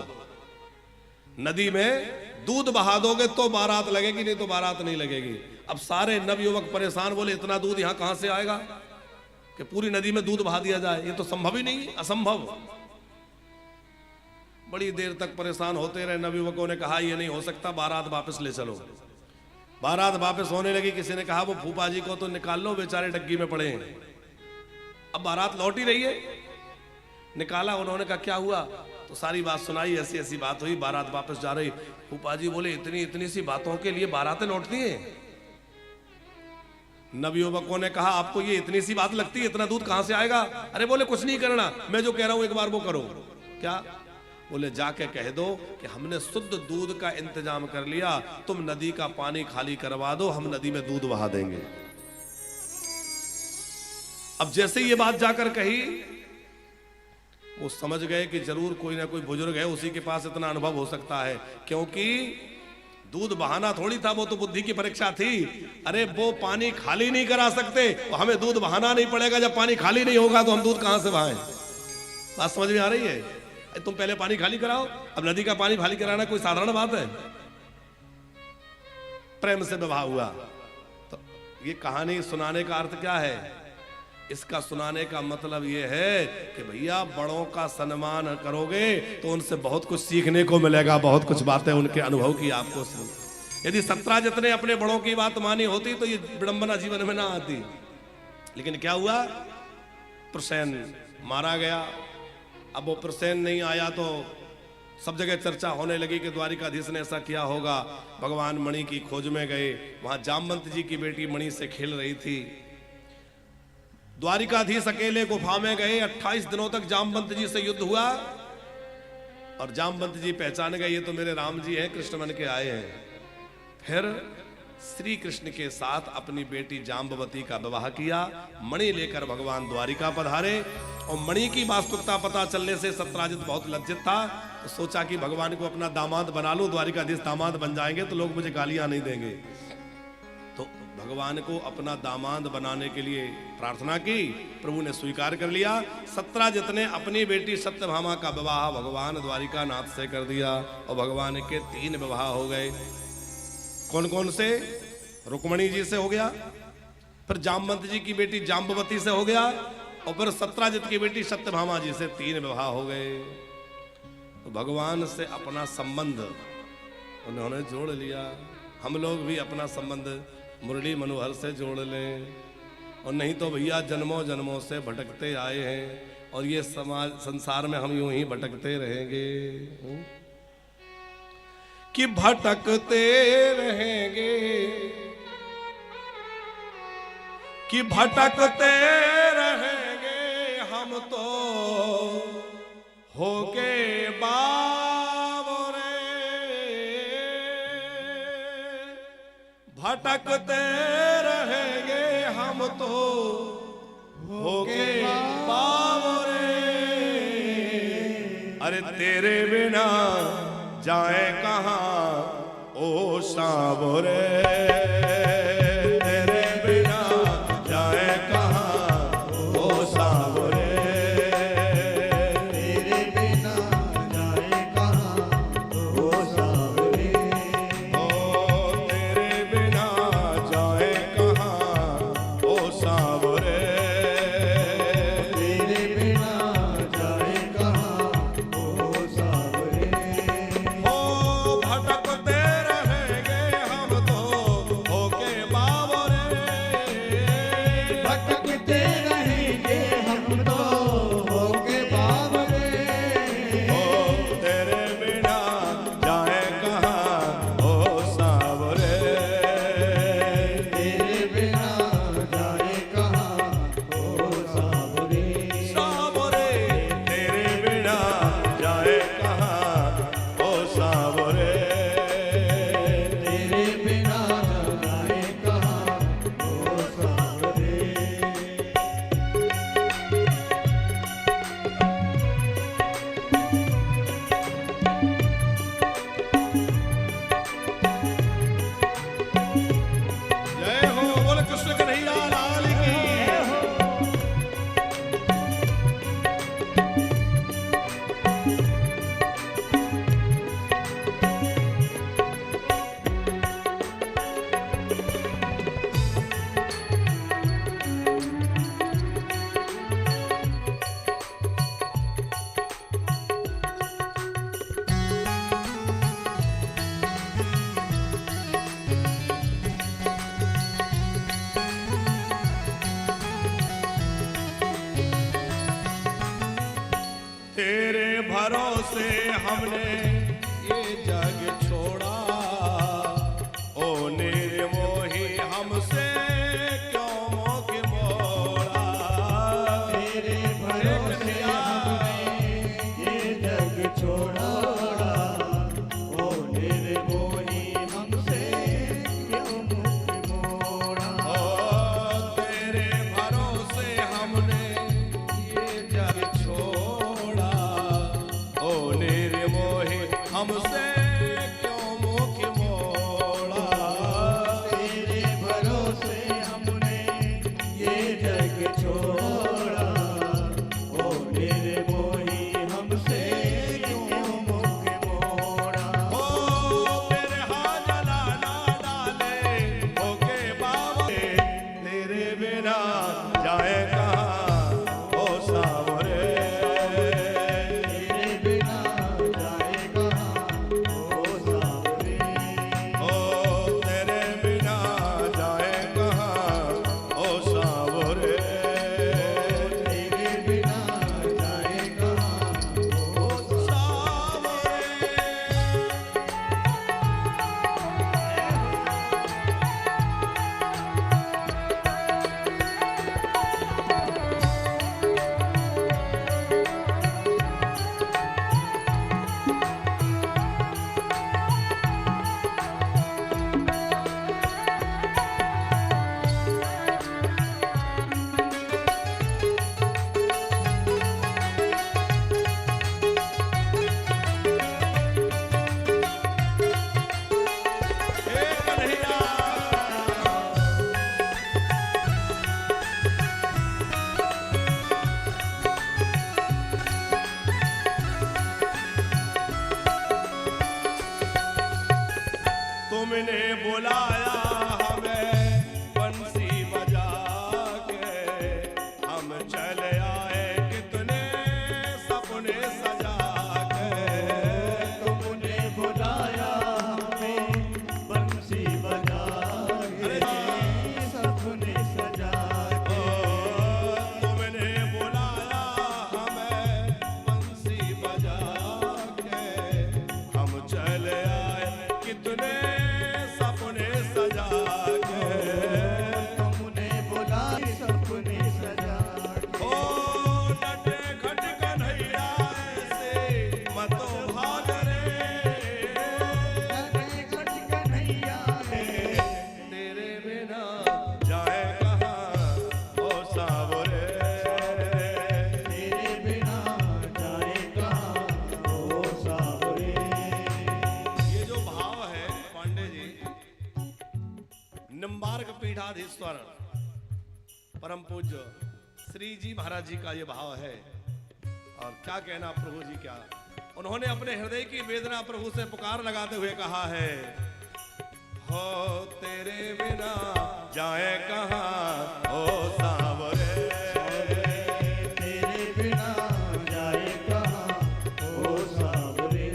नदी में दूध बहा दोगे तो बारात लगेगी, नहीं तो बारात नहीं लगेगी। अब सारे नवयुवक परेशान, बोले इतना दूध यहां कहां से आएगा कि पूरी नदी में दूध बहा दिया जाए, ये तो संभव ही नहीं, असंभव। बड़ी देर तक परेशान होते रहे। नवयुवकों ने कहा ये नहीं हो सकता, बारात वापस ले चलो। बारात वापस होने लगी। किसी ने कहा वो फूफा जी को तो निकाल लो, बेचारे डग्गी में पड़े हैं। अब बारात लौट ही रही है। निकाला, उन्होंने कहा क्या हुआ, तो सारी बात सुनाई, ऐसी ऐसी बात हुई, बारात वापस जा रही। फूफा जी बोले इतनी इतनी सी बातों के लिए बारातें लौटती हैं? नवयुवकों ने कहा आपको ये इतनी सी बात लगती है, इतना दूध कहां से आएगा? अरे बोले कुछ नहीं करना, मैं जो कह रहा हूं एक बार वो करो। क्या? बोले जाके कह दो कि हमने शुद्ध दूध का इंतजाम कर लिया, तुम नदी का पानी खाली करवा दो, हम नदी में दूध बहा देंगे। अब जैसे ये बात जाकर कही, वो समझ गए कि जरूर कोई ना कोई बुजुर्ग है, उसी के पास इतना अनुभव हो सकता है, क्योंकि दूध बहाना थोड़ी था, वो तो बुद्धि की परीक्षा थी। अरे वो पानी खाली नहीं करा सकते, तो हमें दूध बहाना नहीं पड़ेगा। जब पानी खाली नहीं होगा तो हम दूध कहां से बहाएं? बात समझ में आ रही है? तुम पहले पानी खाली कराओ। अब नदी का पानी खाली कराना कोई साधारण बात है? प्रेम से विवाह हुआ, तो ये कहानी सुनाने का अर्थ क्या है? इसका सुनाने का मतलब ये है कि भैया बड़ों का सम्मान करोगे तो उनसे बहुत कुछ सीखने को मिलेगा, बहुत कुछ बातें उनके अनुभव की आपको सुन। यदि सत्राजित ने अपने बड़ों की बात मानी होती तो ये विडंबना जीवन में ना आती। लेकिन क्या हुआ? प्रसेन मारा गया। अब वो प्रसेन नहीं आया तो सब जगह चर्चा होने लगी कि द्वारिकाधीश ने ऐसा किया होगा। भगवान मणि की खोज में गए, वहां जामवंत जी की बेटी मणि से खेल रही थी। द्वारिकाधीश अकेले गुफा में गए। 28 दिनों तक जामवंत जी से युद्ध हुआ और जामवंत जी पहचान गए ये तो मेरे राम जी हैं, कृष्ण बन के आए हैं। फिर श्री कृष्ण के साथ अपनी बेटी जाम्बवती का विवाह किया। मणि लेकर भगवान द्वारिका पधारे और मणि की वास्तविकता पता चलने से सत्राजित बहुत लज्जित था। तो सोचा कि भगवान को अपना दामाद बना लूं, द्वारिकाधीश दामाद बन जाएंगे तो लोग मुझे गालियां नहीं देंगे। तो भगवान को अपना दामाद बनाने के लिए प्रार्थना की, प्रभु ने स्वीकार कर लिया। सत्राजित ने अपनी बेटी सत्यभामा का विवाह भगवान द्वारिका नाथ से कर दिया और भगवान के 3 विवाह हो गए। कौन कौन से? रुक्मणी जी से हो गया, फिर जामवंत जी की बेटी जाम्बवती से हो गया और फिर सत्राजित की बेटी सत्यभामा जी से 3 विवाह हो गए। तो भगवान से अपना संबंध उन्होंने जोड़ लिया। हम लोग भी अपना संबंध मुरली मनोहर से जोड़ लें, और नहीं तो भैया जन्मों जन्मों से भटकते आए हैं और ये समाज संसार में हम यूं ही भटकते रहेंगे कि भटकते रहेंगे, कि भटकते रहेंगे हम तो होके बावरे। भटकते रहेंगे हम तो होके बावरे। अरे तेरे बिना जाए कहाँ ओ सांवरे, तेरे बिना जाए कहाँ ओ सांवरे, तेरे बिना जाए कहाँ ओ सांवरे, ओ तेरे बिना जाए कहाँ ओ सांवरे, तेरे बिना जाए कहाँ ओ सांवरे। भटकते रहेंगे हम तो होके बावरे, भटकते रहेंगे हम तो होके बावरे, ओ तेरे बिना जाए कहाँ ओ सांवरे, तेरे बिना जाए कहाँ ओ सांवरे, सांवरे तेरे बिना जाए कहाँ ओ सांवरे, तेरे बिना जाए कहाँ ओ सांवरे। जय हो बोल कृष्ण कन्हैया लाल की। तेरे भरोसे हमने ये जग छोड़ा, ओ निर्मोही हमसे क्यों मोह मोड़ा, तेरे भरोसे हमने ये जग छोड़ा, ओ निर्मोही हमसे क्यों मुख मोड़ा। ओ तेरे भरोसे हमने ये जग छोड़ा, ओ निर्मोही हमसे क्यों तुमने बुलाया हमें बंसी बजा के, हम चले आए कितने सपने सजा के। तुमने बुलाया हमें बंसी बजा के, सपने सजा के। तुमने बुलाया हमें बंसी बजा के, हम चले आए कितने सपने सजा के। तुमने बुलाए सपने सजा के। ओ नटे खट कन्हैया ऐसे मतो भाग रे, नटे खट कन्हैया रे, तेरे बिना जाए कहाँ ओ सावरे। तेरे बिना जाए कहाँ ओ सावरे। ये जो भाव है पांडे जी, निम्बार्क पीठाधीश्वर परम पूज्य श्री जी महाराज जी का ये भाव है। और क्या कहना प्रभु जी, क्या उन्होंने अपने हृदय की वेदना प्रभु से पुकार लगाते हुए कहा है, हो तेरे बिना जाए कहाँ ओ सावरे। तेरे बिना जाए कहाँ ओ सावरे।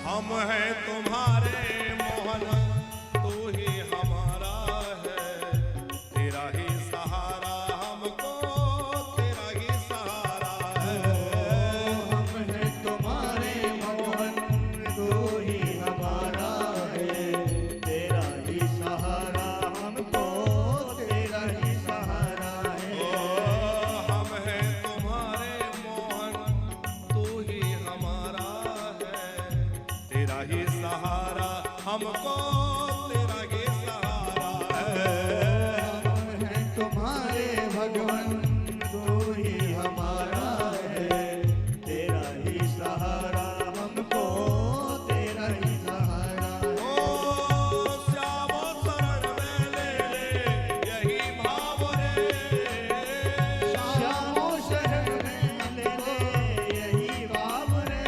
हम हैं तुम्हारे मोहन, तू ही हमारा है, तेरा ही सहारा हमको, तेरा ही सहारा है। हम हैं तुम्हारे मोहन, तू ही हमारा है, तेरा ही सहारा हमको, तेरा ही सहारा है। ओ हम हैं तुम्हारे मोहन, तू ही हमारा है, तेरा ही सहारा हमको, तेरा ही सहारा है। हम हैं तुम्हारे भगवन, तू ही हमारा है, तेरा ही सहारा हमको, तेरा ही सहारा है। ओ श्यामो शरण में ले ले यही भाव रे, श्यामो शरण में ले ले यही भाव रे।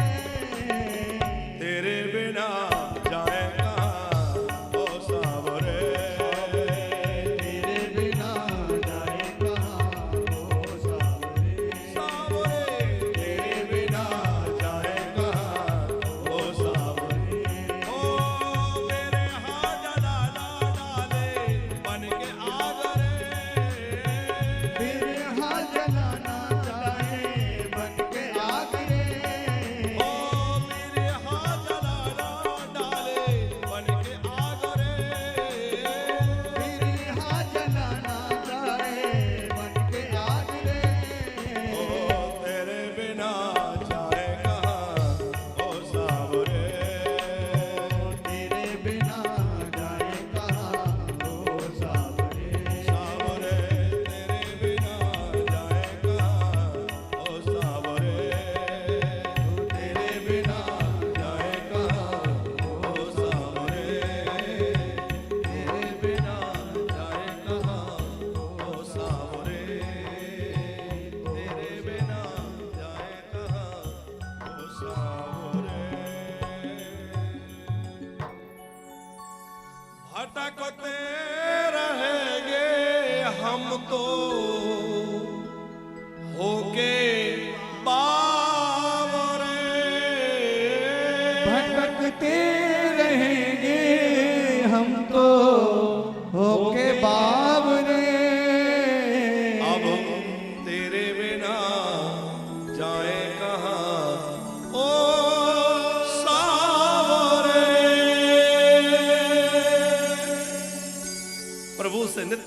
तेरे बिना जाए कहाँ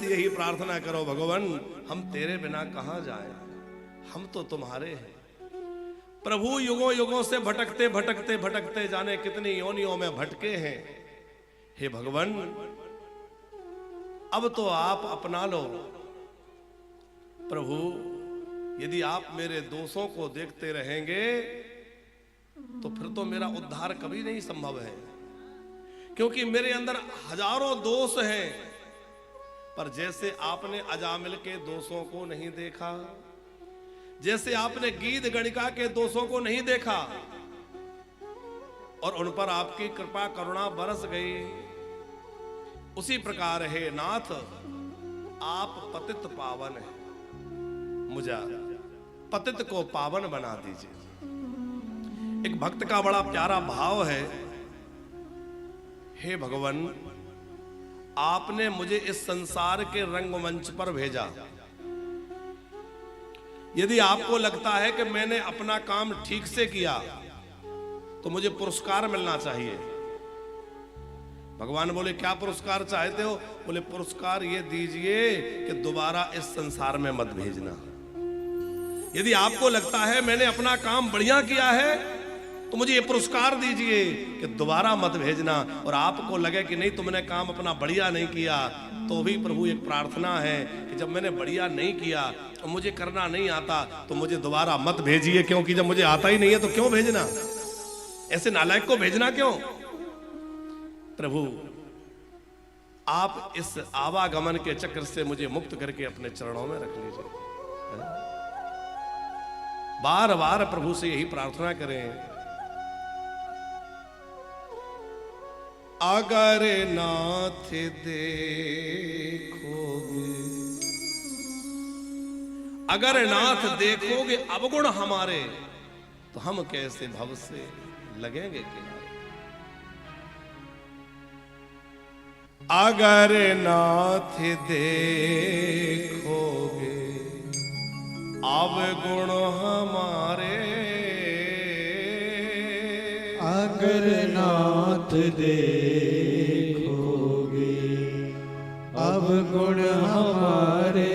से यही प्रार्थना करो, भगवान हम तेरे बिना कहां जाएं, हम तो तुम्हारे हैं। प्रभु युगों युगों से भटकते भटकते भटकते जाने कितनी योनियों में भटके हैं। हे भगवान अब तो आप अपना लो। प्रभु यदि आप मेरे दोषों को देखते रहेंगे तो फिर तो मेरा उद्धार कभी नहीं संभव है, क्योंकि मेरे अंदर हजारों दोष हैं। पर जैसे आपने अजामिल के दोषों को नहीं देखा, जैसे आपने गीत गणिका के दोषों को नहीं देखा और उन पर आपकी कृपा करुणा बरस गई, उसी प्रकार है नाथ आप पतित पावन है, मुझे पतित को पावन बना दीजिए। एक भक्त का बड़ा प्यारा भाव है, हे भगवान आपने मुझे इस संसार के रंगमंच पर भेजा। यदि आपको लगता है कि मैंने अपना काम ठीक से किया तो मुझे पुरस्कार मिलना चाहिए। भगवान बोले क्या पुरस्कार चाहते हो? बोले पुरस्कार ये दीजिए कि दोबारा इस संसार में मत भेजना। यदि आपको लगता है मैंने अपना काम बढ़िया किया है तो मुझे ये पुरस्कार दीजिए कि दोबारा मत भेजना। और आपको लगे कि नहीं तुमने काम अपना बढ़िया नहीं किया, तो भी प्रभु एक प्रार्थना है कि जब मैंने बढ़िया नहीं किया और मुझे करना नहीं आता तो मुझे दोबारा मत भेजिए, क्योंकि जब मुझे आता ही नहीं है तो क्यों भेजना, ऐसे नालायक को भेजना क्यों? प्रभु आप इस आवागमन के चक्र से मुझे मुक्त करके अपने चरणों में रख लीजिए। बार बार प्रभु से यही प्रार्थना करें। अगर नाथ देखोगे, अगर नाथ देखोगे अवगुण हमारे, तो हम कैसे भव से लगेंगे किनारे। अगर नाथ देखोगे अवगुण हमारे, अगर नाथ देखोगे अवगुण हमारे,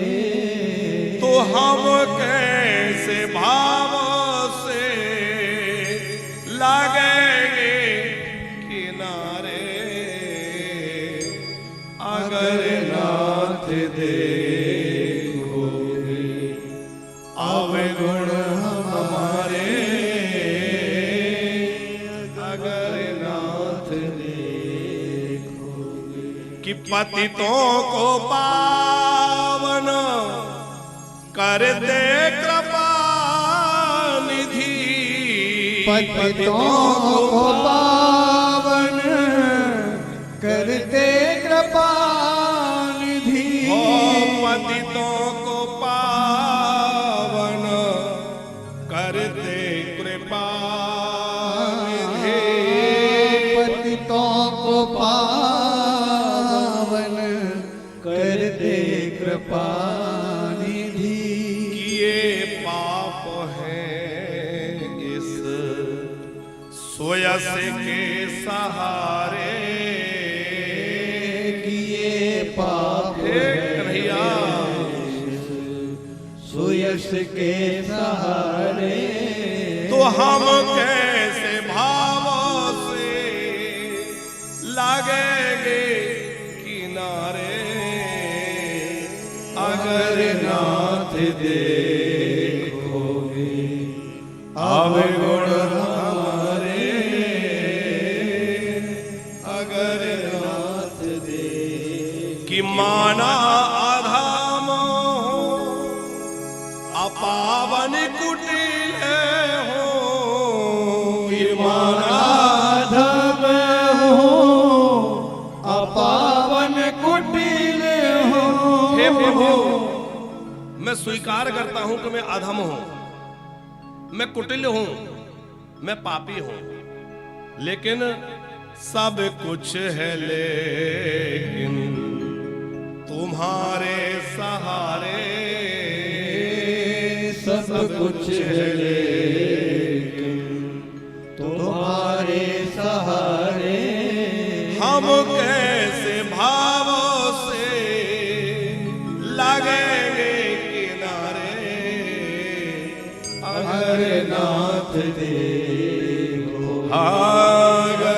तो हम कैसे भाव से लगेंगे किनारे। अगर नाथ देखोगे अवगुण हमारे, कि पतितों को पावन कर दे कृपा निधि, पतितों को पावन कर दे कृपा निधि। हो पतितों को पावन कर दे कृपा निधि, पतितों को पावन कर दे कृपा निधि। किए पाप हैं इस सोयस के सहारे, किए पाप कन्हैया सुयश के सहारे, तो हम कैसे भाव से लगेंगे किनारे। अगर नाथ देखोगे अवगुण हमारे, अगर नाथ देखोगे कि माना अधम हो अपावन कुटिल हो, कि माना अधम हो अपावन कुटिल हो। हे प्रभु मैं स्वीकार करता हूं कि मैं अधम हूं, मैं कुटिल हूं, मैं पापी हूं, लेकिन सब कुछ है लेकिन तुम्हारे सहारे। सब कुछ है लेकिन तुम्हारे सहारे। हम कैसे भाव से देखो हागरनाथ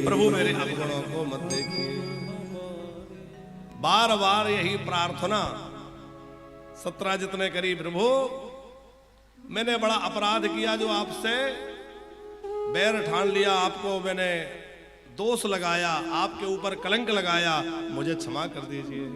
प्रभु मेरे अवगुणों को मत देखिए। बार बार यही प्रार्थना सत्यराजित ने करी, प्रभु मैंने बड़ा अपराध किया, जो आपसे बैर ठान लिया, आपको मैंने दोष लगाया, आपके ऊपर कलंक लगाया, मुझे क्षमा कर दीजिए।